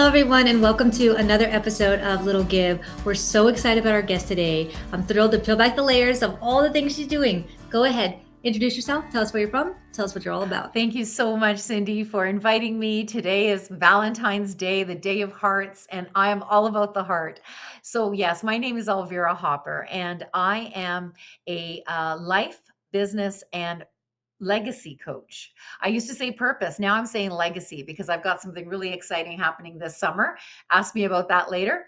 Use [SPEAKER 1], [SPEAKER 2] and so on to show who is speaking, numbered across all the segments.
[SPEAKER 1] Hello, everyone, and welcome to another episode of Little Give. We're so excited about our guest today. I'm thrilled to peel back the layers of all the things she's doing. Go ahead, introduce yourself, tell us where you're from, tell us what you're all about.
[SPEAKER 2] Thank you so much, Cindy, for inviting me. Today is Valentine's Day, the Day of Hearts, and I am all about the heart. So, yes, my name is Elvira Hopper, and I am a life, business, and legacy coach. I used to say purpose. Now I'm saying legacy because I've got something really exciting happening this summer. Ask me about that later.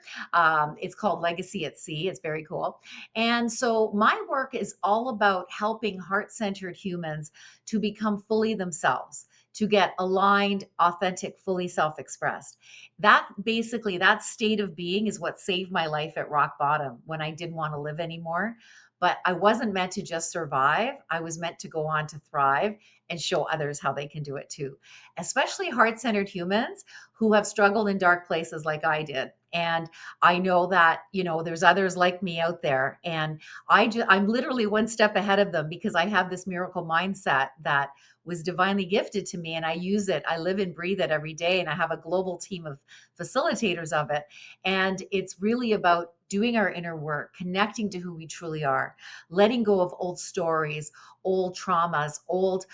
[SPEAKER 2] It's called Legacy at Sea. It's very cool. And so my work is all about helping heart centered humans to become fully themselves, to get aligned, authentic, fully self expressed. That basically, that state of being is what saved my life at rock bottom when I didn't want to live anymore. But I wasn't meant to just survive. I was meant to go on to thrive and show others how they can do it too, especially heart centered humans who have struggled in dark places like I did. And I know that, there's others like me out there. And I'm literally one step ahead of them because I have this miracle mindset that was divinely gifted to me, and I use it. I live and breathe it every day, and I have a global team of facilitators of it. And it's really about doing our inner work, connecting to who we truly are, letting go of old stories, old traumas, old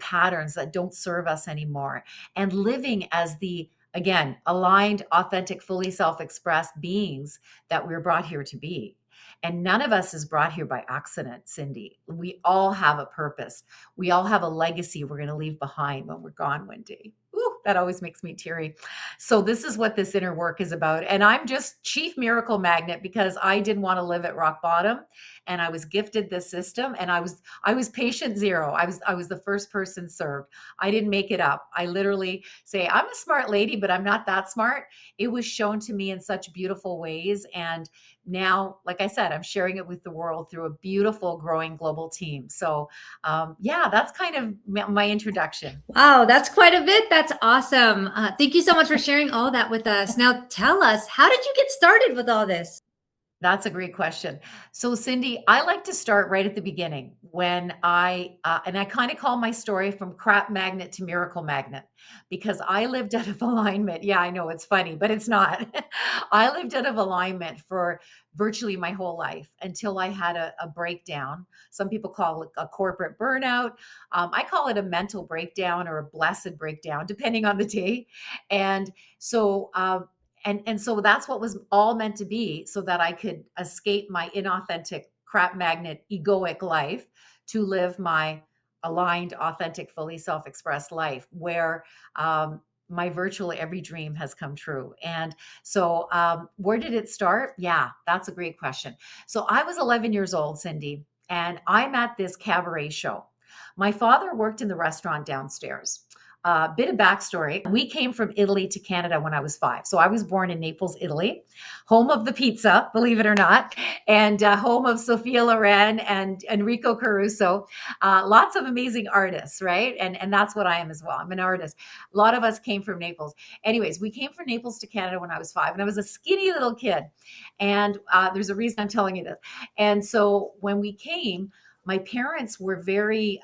[SPEAKER 2] patterns that don't serve us anymore, and living as the, again, aligned, authentic, fully self-expressed beings that we're brought here to be. And none of us is brought here by accident, Cindy. We all have a purpose. We all have a legacy we're going to leave behind when we're gone one day. Ooh, that always makes me teary. So this is what this inner work is about. And I'm just chief miracle magnet because I didn't want to live at rock bottom, and I was gifted this system, and I was patient zero. I was the first person served. I didn't make it up. I literally say I'm a smart lady, but I'm not that smart. It was shown to me in such beautiful ways, and now, like I said, I'm sharing it with the world through a beautiful growing global team. So yeah, that's kind of my introduction.
[SPEAKER 1] Wow, that's quite a bit. That's awesome. Thank you so much for sharing all that with us. Now, tell us, how did you get started with all this?
[SPEAKER 2] That's a great question. So, Cindy, I like to start right at the beginning when and I kind of call my story from crap magnet to miracle magnet because I lived out of alignment. Yeah, I know it's funny, but it's not. I lived out of alignment for virtually my whole life until I had a breakdown. Some people call it a corporate burnout. I call it a mental breakdown or a blessed breakdown, depending on the day. And so, and so that's what was all meant to be so that I could escape my inauthentic crap magnet egoic life to live my aligned authentic fully self-expressed life where my virtually every dream has come true. And so where did it start? Yeah, that's a great question. So I was 11 years old, Cindy, and I'm at this cabaret show. My father worked in the restaurant downstairs. Bit of backstory. We came from Italy to Canada when I was 5. So I was born in Naples, Italy, home of the pizza, believe it or not, and home of Sophia Loren and Enrico Caruso. Lots of amazing artists, right? And that's what I am as well. I'm an artist. A lot of us came from Naples. Anyways, we came from Naples to Canada when I was 5, and I was a skinny little kid. And there's a reason I'm telling you this. And so when we came, my parents were very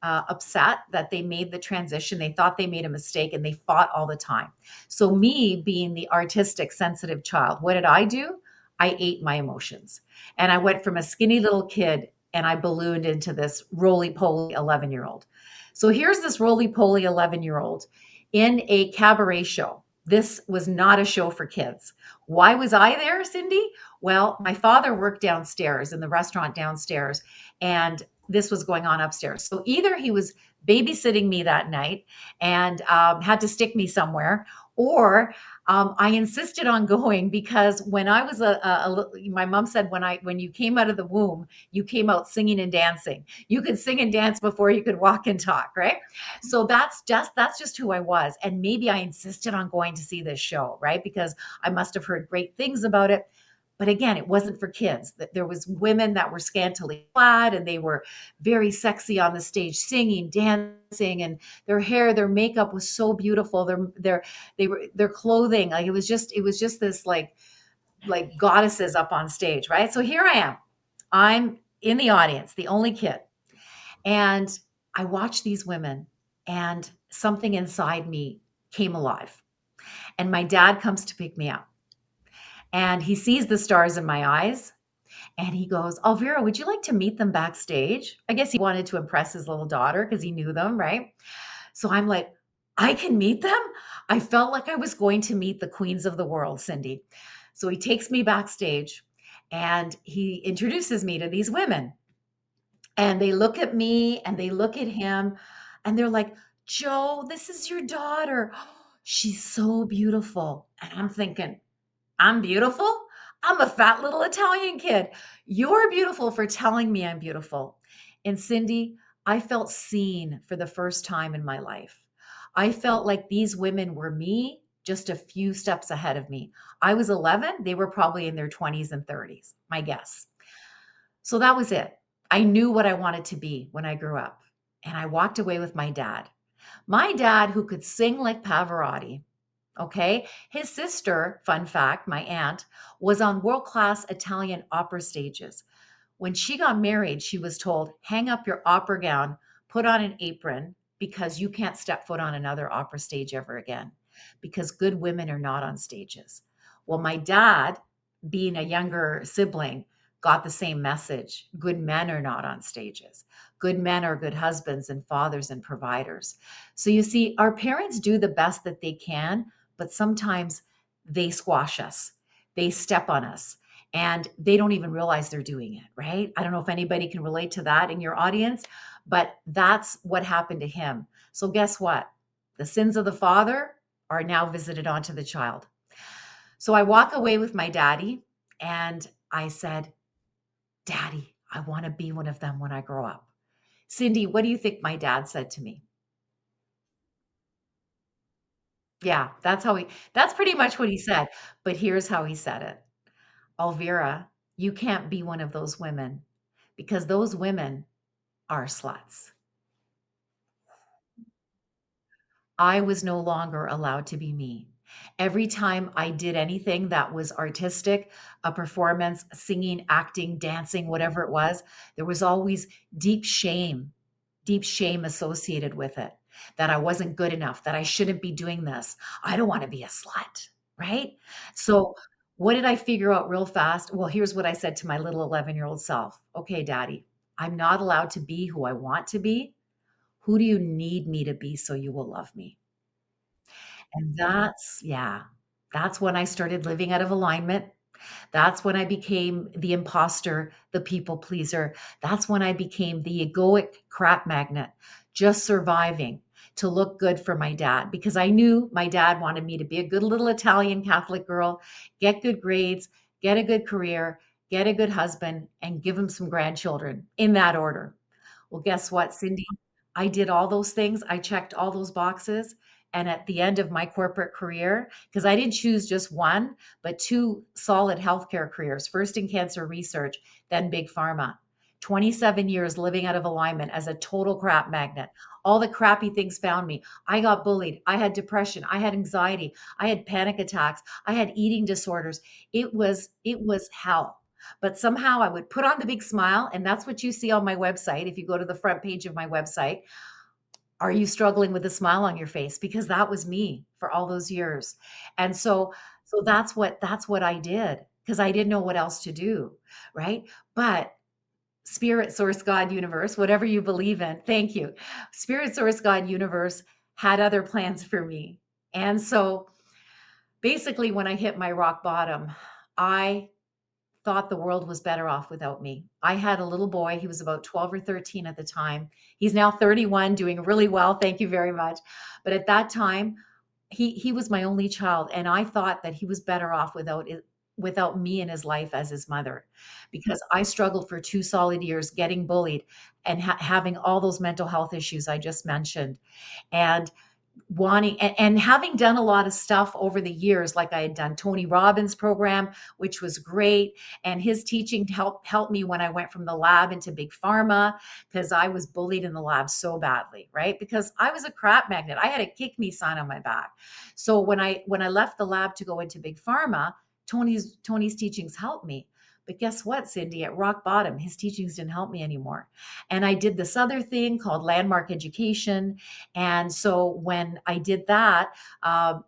[SPEAKER 2] upset that they made the transition. They thought they made a mistake and they fought all the time. So, me being the artistic, sensitive child, what did I do? I ate my emotions. And I went from a skinny little kid and I ballooned into this roly poly 11-year-old. So, here's this roly poly 11-year-old in a cabaret show. This was not a show for kids. Why was I there, Cindy? Well, my father worked downstairs in the restaurant downstairs, and this was going on upstairs. So either he was babysitting me that night and had to stick me somewhere, or I insisted on going because when I was my mom said when you came out of the womb, you came out singing and dancing. You could sing and dance before you could walk and talk, right? So that's just who I was, and maybe I insisted on going to see this show, right? Because I must have heard great things about it. But again, it wasn't for kids. There was women that were scantily clad and they were very sexy on the stage, singing, dancing, and their hair, their makeup was so beautiful. Their clothing, like it was just this like goddesses up on stage, right? So here I am. I'm in the audience, the only kid. And I watched these women and something inside me came alive. And my dad comes to pick me up, and he sees the stars in my eyes, and he goes, Elvira, would you like to meet them backstage? I guess he wanted to impress his little daughter because he knew them, right? So I'm like, I can meet them? I felt like I was going to meet the queens of the world, Cindy. So he takes me backstage and he introduces me to these women. And they look at me and they look at him and they're like, Joe, this is your daughter. She's so beautiful. And I'm thinking, I'm beautiful? I'm a fat little Italian kid. You're beautiful for telling me I'm beautiful. And Cindy, I felt seen for the first time in my life. I felt like these women were me, just a few steps ahead of me. I was 11, they were probably in their 20s and 30s, my guess. So that was it. I knew what I wanted to be when I grew up. And I walked away with my dad. My dad, who could sing like Pavarotti, okay? His sister, fun fact, my aunt, was on world class Italian opera stages. When she got married, she was told, hang up your opera gown, put on an apron, because you can't step foot on another opera stage ever again, because good women are not on stages. Well, my dad, being a younger sibling, got the same message. Good men are not on stages. Good men are good husbands and fathers and providers. So you see, our parents do the best that they can, but sometimes they squash us, they step on us, and they don't even realize they're doing it, right? I don't know if anybody can relate to that in your audience, but that's what happened to him. So, guess what? The sins of the father are now visited onto the child. So, I walk away with my daddy and I said, Daddy, I want to be one of them when I grow up. Cindy, what do you think my dad said to me? Yeah, that's pretty much what he said. But here's how he said it. Elvira, you can't be one of those women because those women are sluts. I was no longer allowed to be me. Every time I did anything that was artistic, a performance, singing, acting, dancing, whatever it was, there was always deep shame associated with it, that I wasn't good enough, that I shouldn't be doing this. I don't want to be a slut, right? So, what did I figure out real fast? Well, here's what I said to my little 11-year-old self. Okay, daddy, I'm not allowed to be who I want to be. Who do you need me to be so you will love me? And yeah, that's when I started living out of alignment. That's when I became the imposter, the people pleaser. That's when I became the egoic crap magnet, just surviving to look good for my dad because I knew my dad wanted me to be a good little Italian Catholic girl, get good grades, get a good career, get a good husband, and give him some grandchildren in that order. Well, guess what, Cindy? I did all those things. I checked all those boxes. And at the end of my corporate career, because I didn't choose just one, but two solid healthcare careers, first in cancer research, then big pharma. 27 years living out of alignment as a total crap magnet. All the crappy things found me. I got bullied. I had depression. I had anxiety. I had panic attacks. I had eating disorders. It was hell. But somehow I would put on the big smile, and that's what you see on my website. If you go to the front page of my website, are you struggling with a smile on your face? Because that was me for all those years. And so that's what I did because I didn't know what else to do, right? But spirit, source, God, universe, whatever you believe in, thank you. Spirit, source, God, universe had other plans for me. And so basically when I hit my rock bottom, I thought the world was better off without me. I had a little boy, he was about 12 or 13 at the time. He's now 31, doing really well, thank you very much. But at that time, he was my only child, and I thought that he was better off without me in his life as his mother, because I struggled for 2 solid years getting bullied and having all those mental health issues I just mentioned. And wanting and having done a lot of stuff over the years, like I had done Tony Robbins program, which was great, and his teaching helped me when I went from the lab into big pharma, because I was bullied in the lab so badly, right? Because I was a crap magnet. I had a kick me sign on my back. So when I left the lab to go into big pharma, Tony's teachings helped me. But guess what, Cindy? At rock bottom, his teachings didn't help me anymore. And I did this other thing called landmark education. And so when I did that,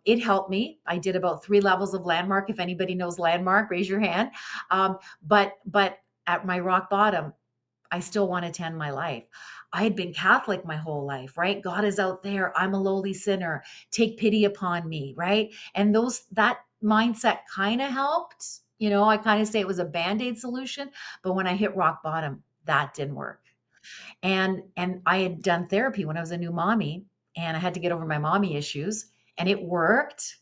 [SPEAKER 2] it helped me. I did about 3 levels of landmark. If anybody knows landmark, raise your hand. But at my rock bottom, I still wanted to end my life. I had been Catholic my whole life, right? God is out there. I'm a lowly sinner. Take pity upon me, right? And that mindset kind of helped. I kind of say it was a band-aid solution, but when I hit rock bottom, that didn't work. And I had done therapy when I was a new mommy, and I had to get over my mommy issues, and it worked,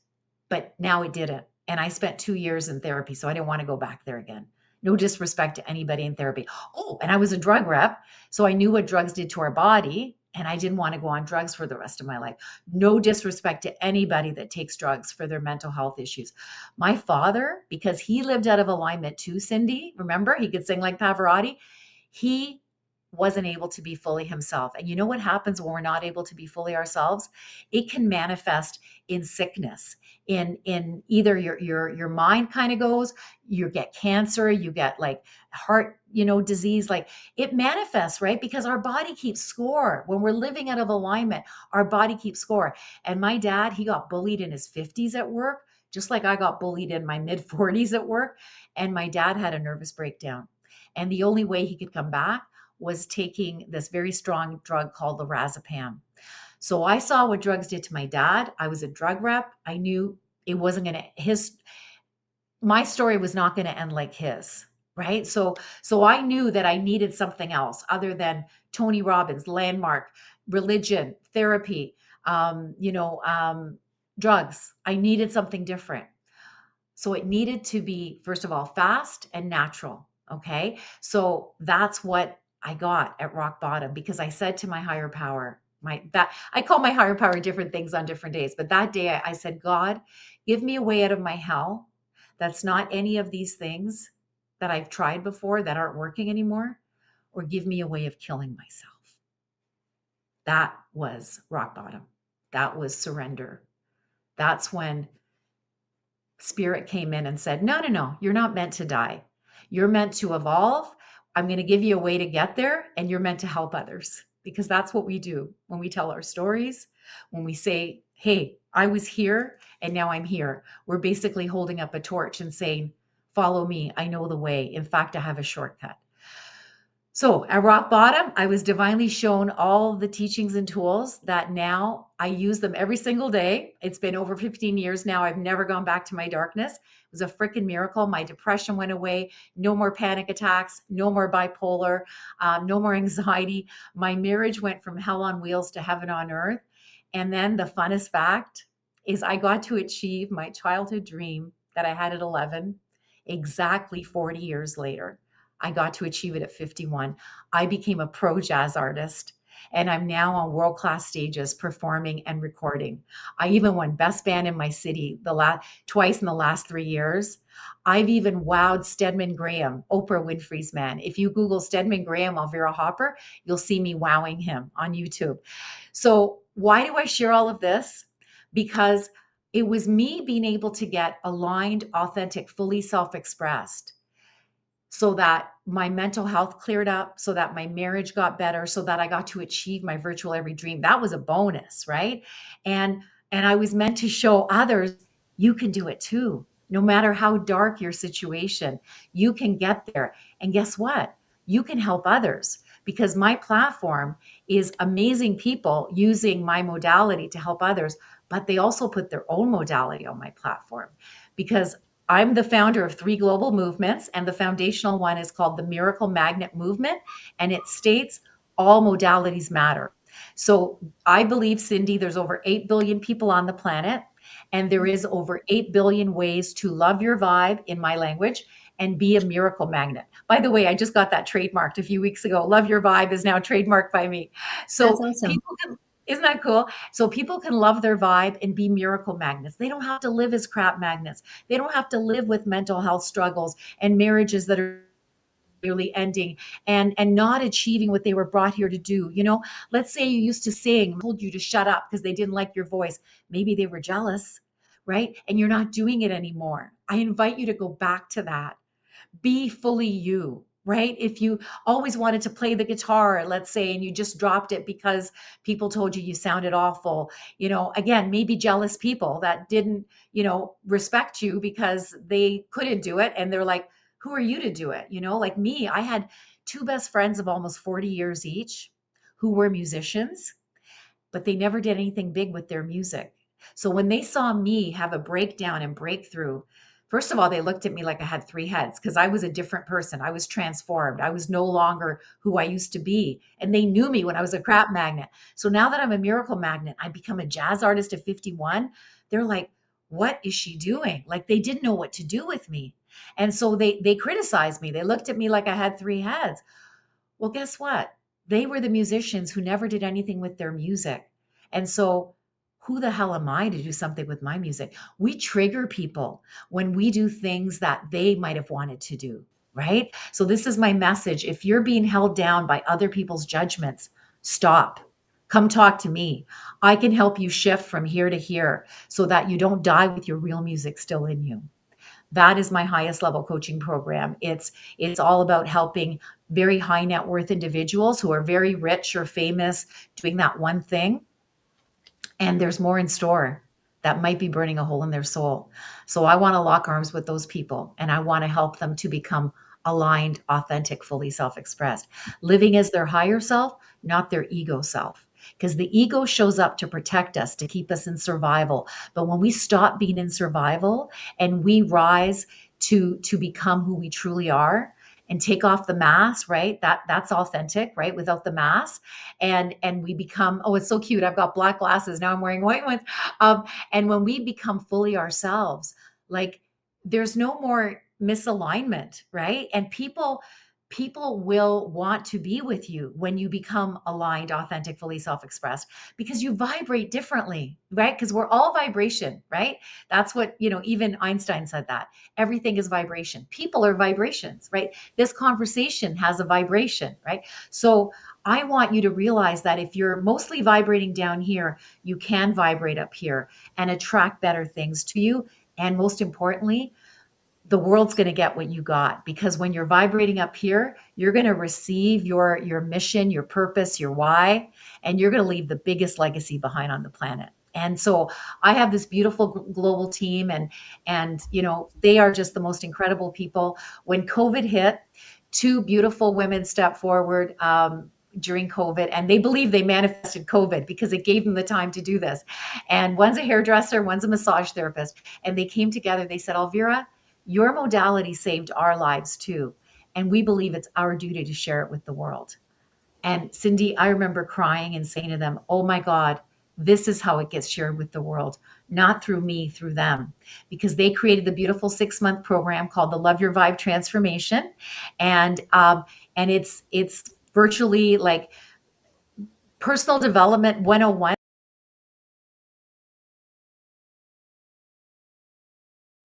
[SPEAKER 2] but now it didn't. And I spent 2 years in therapy, so I didn't want to go back there again. No disrespect to anybody in therapy. Oh, and I was a drug rep, so I knew what drugs did to our body, and I didn't want to go on drugs for the rest of my life. No disrespect to anybody that takes drugs for their mental health issues. My father, because he lived out of alignment too, Cindy, remember, he could sing like Pavarotti. He wasn't able to be fully himself. And you know what happens when we're not able to be fully ourselves? It can manifest in sickness. In either your mind kind of goes, you get cancer, you get like heart, disease, like it manifests, right? Because our body keeps score. When we're living out of alignment, our body keeps score. And my dad, he got bullied in his 50s at work, just like I got bullied in my mid 40s at work. And my dad had a nervous breakdown. And the only way he could come back was taking this very strong drug called lorazepam. So I saw what drugs did to my dad. I was a drug rep. I knew it wasn't going to my story was not going to end like his, right? So I knew that I needed something else other than Tony Robbins, landmark, religion, therapy, drugs. I needed something different. So it needed to be, first of all, fast and natural. Okay. So that's what I got at rock bottom, because I said to my higher power, I call my higher power different things on different days. But that day I said, God, give me a way out of my hell. That's not any of these things that I've tried before that aren't working anymore, or give me a way of killing myself. That was rock bottom. That was surrender. That's when Spirit came in and said, no, no, no, you're not meant to die. You're meant to evolve. I'm going to give you a way to get there, and you're meant to help others, because that's what we do when we tell our stories. When we say, hey, I was here and now I'm here, we're basically holding up a torch and saying, follow me. I know the way. In fact, I have a shortcut. So at rock bottom, I was divinely shown all the teachings and tools that now I use them every single day. It's been over 15 years now. I've never gone back to my darkness. It was a freaking miracle. My depression went away. No more panic attacks. No more bipolar. No more anxiety. My marriage went from hell on wheels to heaven on earth. And then the funnest fact is I got to achieve my childhood dream that I had at 11, exactly 40 years later. I got to achieve it at 51. I became a pro jazz artist, and I'm now on world-class stages performing and recording. I even won best band in my city twice in the last 3 years. I've even wowed Stedman Graham, Oprah Winfrey's man. If you Google Stedman Graham, Elvira Hopper, you'll see me wowing him on YouTube. So why do I share all of this? Because it was me being able to get aligned, authentic, fully self-expressed, so that my mental health cleared up, so that my marriage got better, so that I got to achieve my virtual every dream. That was a bonus, right? And I was meant to show others, you can do it too. No matter how dark your situation, you can get there. And guess what? You can help others, because my platform is amazing people using my modality to help others, but they also put their own modality on my platform, because I'm the founder of 3 global movements, and the foundational one is called the Miracle Magnet Movement, and it states all modalities matter. So I believe, Cindy, there's over 8 billion people on the planet, and there is over 8 billion ways to love your vibe, in my language, and be a miracle magnet. By the way, I just got that trademarked a few weeks ago. Love your vibe is now trademarked by me.
[SPEAKER 1] That's
[SPEAKER 2] So
[SPEAKER 1] awesome.
[SPEAKER 2] isn't that cool? So people can love their vibe and be miracle magnets. They don't have to live as crap magnets. They don't have to live with mental health struggles and marriages that are nearly ending, and not achieving what they were brought here to do. Let's say you used to sing, told you to shut up because they didn't like your voice. Maybe they were jealous, right? And you're not doing it anymore. I invite you to go back to that, Be fully you, right? If you always wanted to play the guitar, let's say, and you just dropped it because people told you you sounded awful, again, maybe jealous people that didn't, respect you because they couldn't do it. And they're like, who are you to do it? Like me, I had two best friends of almost 40 years each who were musicians, but they never did anything big with their music. So when they saw me have a breakdown and breakthrough, first of all, they looked at me like I had three heads because I was a different person. I was transformed. I was no longer who I used to be. And they knew me when I was a crap magnet. So now that I'm a miracle magnet, I become a jazz artist at 51. They're like, what is she doing? Like they didn't know what to do with me. And so they criticized me. They looked at me like I had three heads. Well, guess what? They were the musicians who never did anything with their music. And so, who the hell am I to do something with my music? We trigger people when we do things that they might have wanted to do, right? So, this is my message. If you're being held down by other people's judgments, stop. Come talk to me. I can help you shift from here to here so that you don't die with your real music still in you. That is my highest level coaching program. It's all about helping very high net worth individuals who are very rich or famous doing that one thing, and there's more in store that might be burning a hole in their soul. So I want to lock arms with those people, and I want to help them to become aligned, authentic, fully self-expressed, living as their higher self, not their ego self. Because the ego shows up to protect us, to keep us in survival. But when we stop being in survival and we rise to become who we truly are and take off the mask, right? That's authentic, right? Without the mask. And we become, oh, it's so cute. I've got black glasses. Now I'm wearing white ones. And when we become fully ourselves, like there's no more misalignment, right? And people will want to be with you when you become aligned, authentic, fully self-expressed because you vibrate differently, right? Because we're all vibration, right? That's what, even Einstein said that everything is vibration. People are vibrations, right? This conversation has a vibration, right? So I want you to realize that if you're mostly vibrating down here, you can vibrate up here and attract better things to you. And most importantly, the world's going to get what you got, because when you're vibrating up here, you're going to receive your mission, your purpose, your why, and you're going to leave the biggest legacy behind on the planet. And so I have this beautiful global team, and they are just the most incredible people. When COVID hit, two beautiful women stepped forward during COVID, and they believe they manifested COVID because it gave them the time to do this. And one's a hairdresser, one's a massage therapist, and they came together. They said, Elvira, your modality saved our lives too. And we believe it's our duty to share it with the world. And Cindy, I remember crying and saying to them, oh my God, this is how it gets shared with the world, not through me, through them, because they created the beautiful 6-month program called the Love Your Vibe Transformation. And it's virtually like personal development 101.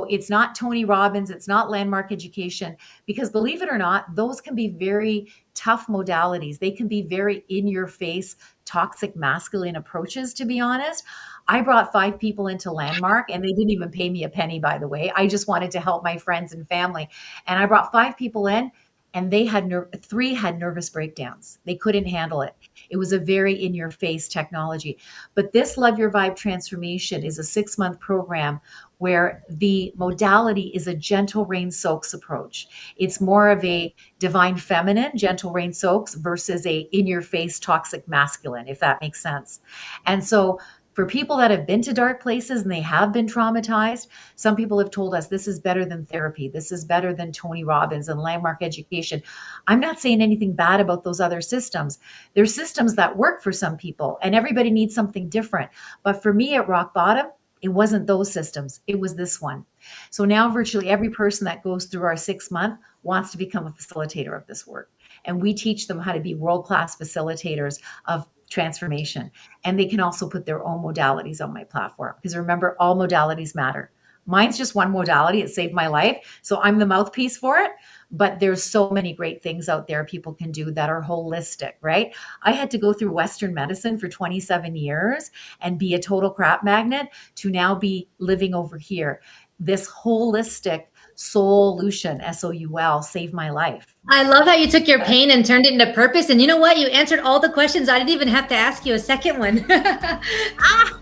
[SPEAKER 2] It's not Tony Robbins, it's not landmark education, because believe it or not, those can be very tough modalities. They can be very in your face, toxic masculine approaches, to be honest. I brought 5 people into Landmark and they didn't even pay me a penny, by the way. I just wanted to help my friends and family. And I brought 5 people in and they had 3 had nervous breakdowns. They couldn't handle it. It was a very in your face technology. But this Love Your Vibe transformation is a 6-month program where the modality is a gentle rain soaks approach. It's more of a divine feminine, gentle rain soaks, versus a in your face toxic masculine, if that makes sense. And so for people that have been to dark places and they have been traumatized, some people have told us this is better than therapy. This is better than Tony Robbins and landmark education. I'm not saying anything bad about those other systems. There's systems that work for some people and everybody needs something different. But for me at rock bottom, it wasn't those systems. It was this one. So now virtually every person that goes through our 6-month wants to become a facilitator of this work. And we teach them how to be world-class facilitators of transformation. And they can also put their own modalities on my platform. Because remember, all modalities matter. Mine's just one modality. It saved my life. So I'm the mouthpiece for it. But there's so many great things out there people can do that are holistic, right? I had to go through Western medicine for 27 years and be a total crap magnet to now be living over here. This holistic Solution, SOUL, saved my life.
[SPEAKER 1] I love how you took your pain and turned it into purpose. And you know what? You answered all the questions. I didn't even have to ask you a second one.
[SPEAKER 2] Ah,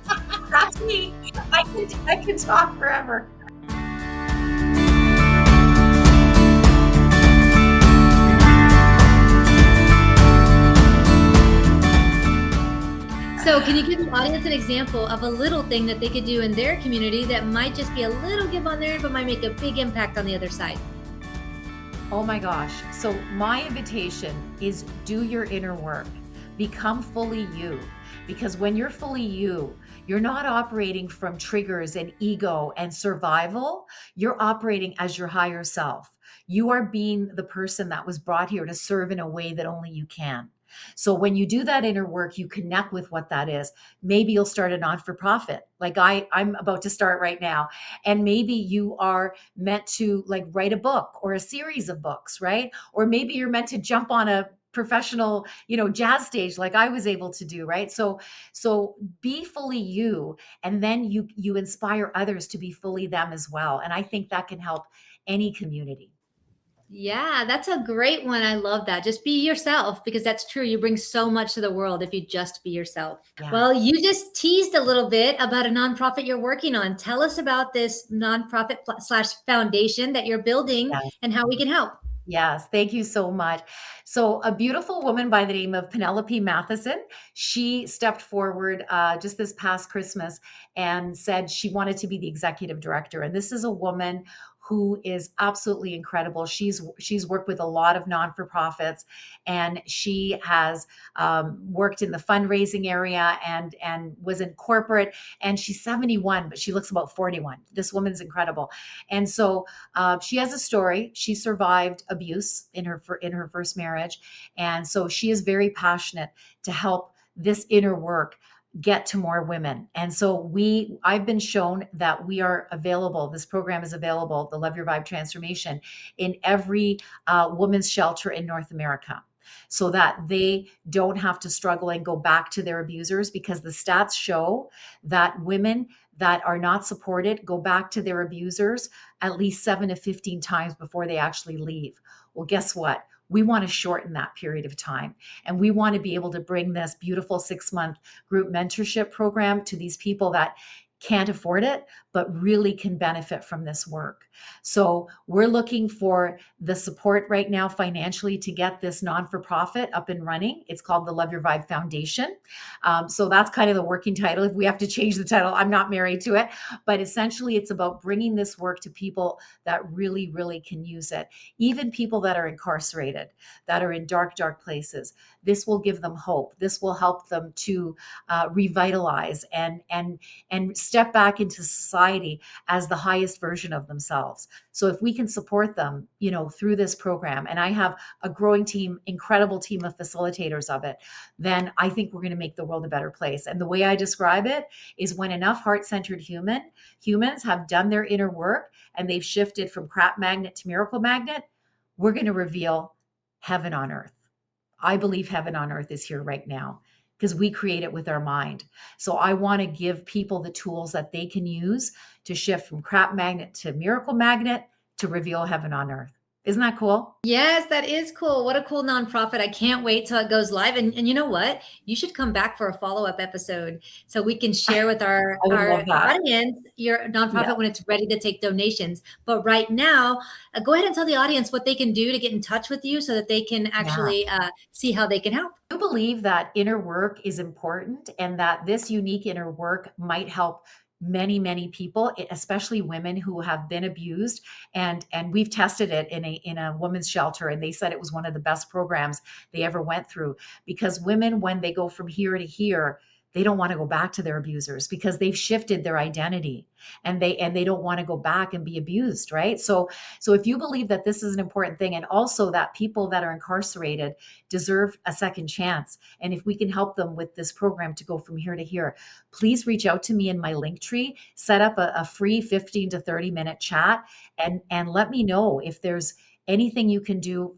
[SPEAKER 2] that's me. I can talk forever.
[SPEAKER 1] So, can you give the audience an example of a little thing that they could do in their community that might just be a little give on there, but might make a big impact on the other side?
[SPEAKER 2] Oh my gosh. So my invitation is do your inner work. Become fully you. Because when you're fully you, you're not operating from triggers and ego and survival. You're operating as your higher self. You are being the person that was brought here to serve in a way that only you can. So when you do that inner work, you connect with what that is. Maybe you'll start a non-for-profit, like I'm about to start right now. And maybe you are meant to like write a book or a series of books, right? Or maybe you're meant to jump on a professional, jazz stage like I was able to do, right? So be fully you, and then you inspire others to be fully them as well. And I think that can help any community.
[SPEAKER 1] Yeah, that's a great one. I love that. Just be yourself because that's true. You bring so much to the world if you just be yourself.
[SPEAKER 2] Yeah.
[SPEAKER 1] Well, you just teased a little bit about a nonprofit you're working on. Tell us about this nonprofit slash foundation that you're building
[SPEAKER 2] Yes.
[SPEAKER 1] and how we can help.
[SPEAKER 2] Yes, thank you so much. So, a beautiful woman by the name of Penelope Matheson, she stepped forward just this past Christmas and said she wanted to be the executive director. And this is a woman who is absolutely incredible. She's worked with a lot of non-for-profits, and she has worked in the fundraising area and was in corporate. And she's 71, but she looks about 41. This woman's incredible. And so she has a story. She survived abuse in her first marriage, and so she is very passionate to help this inner work get to more women. And so I've been shown that we are available. This program is available, the Love Your Vibe Transformation, in every women's shelter in North America, so that they don't have to struggle and go back to their abusers, because the stats show that women that are not supported go back to their abusers at least 7 to 15 times before they actually leave. Well, guess what? We want to shorten that period of time. And we want to be able to bring this beautiful 6-month group mentorship program to these people that can't afford it, but really can benefit from this work. So we're looking for the support right now financially to get this non-for-profit up and running. It's called the Love Your Vibe Foundation. So that's kind of the working title. If we have to change the title, I'm not married to it. But essentially, it's about bringing this work to people that really, really can use it. Even people that are incarcerated, that are in dark, dark places. This will give them hope. This will help them to revitalize and step back into society as the highest version of themselves. So if we can support them, through this program, and I have a growing team, incredible team of facilitators of it, then I think we're going to make the world a better place. And the way I describe it is when enough heart-centered humans have done their inner work and they've shifted from crap magnet to miracle magnet, we're going to reveal heaven on earth. I believe heaven on earth is here right now, because we create it with our mind. So I want to give people the tools that they can use to shift from crap magnet to miracle magnet to reveal heaven on earth. Isn't that cool?
[SPEAKER 1] Yes, that is cool. What a cool nonprofit. I can't wait till it goes live. And you know what? You should come back for a follow-up episode so we can share with our,
[SPEAKER 2] I would
[SPEAKER 1] our
[SPEAKER 2] love that.
[SPEAKER 1] audience your nonprofit
[SPEAKER 2] Yeah.
[SPEAKER 1] when it's ready to take donations. But right now, go ahead and tell the audience what they can do to get in touch with you so that they can
[SPEAKER 2] Yeah.
[SPEAKER 1] actually see how they can help.
[SPEAKER 2] I believe that inner work is important, and that this unique inner work might help many, many people, especially women who have been abused. And we've tested it in a women's shelter, and they said it was one of the best programs they ever went through, because women, when they go from here to here, they don't want to go back to their abusers because they've shifted their identity, and they don't want to go back and be abused, right? So if you believe that this is an important thing, and also that people that are incarcerated deserve a second chance, and if we can help them with this program to go from here to here, please reach out to me in my link tree, set up a free 15 to 30 minute chat, and let me know if there's anything you can do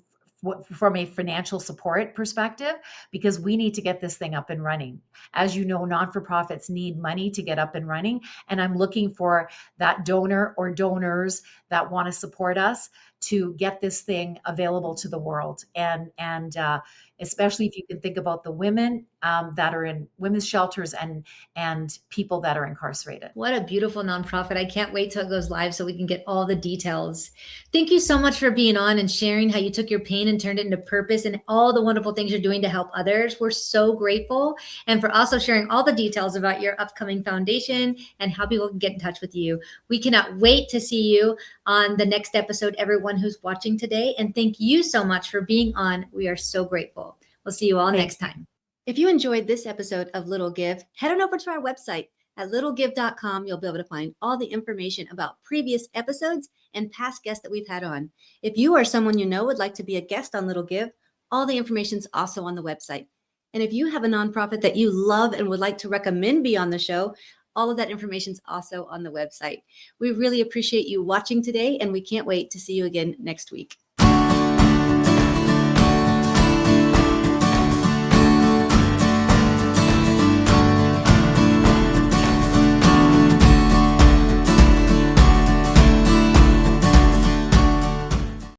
[SPEAKER 2] from a financial support perspective, because we need to get this thing up and running. As you know, non-for-profits need money to get up and running. And I'm looking for that donor or donors that want to support us to get this thing available to the world. And especially if you can think about the women that are in women's shelters and people that are incarcerated.
[SPEAKER 1] What a beautiful nonprofit. I can't wait till it goes live so we can get all the details. Thank you so much for being on and sharing how you took your pain and turned it into purpose and all the wonderful things you're doing to help others. We're so grateful. And for also sharing all the details about your upcoming foundation and how people can get in touch with you. We cannot wait to see you on the next episode, everyone who's watching today. And thank you so much for being on. We are so grateful. We'll see you all next time. If you enjoyed this episode of Little Give, head on over to our website. At littlegive.com, you'll be able to find all the information about previous episodes and past guests that we've had on. If you or someone you know would like to be a guest on Little Give, all the information is also on the website. And if you have a nonprofit that you love and would like to recommend be on the show, all of that information is also on the website. We really appreciate you watching today, and we can't wait to see you again next week.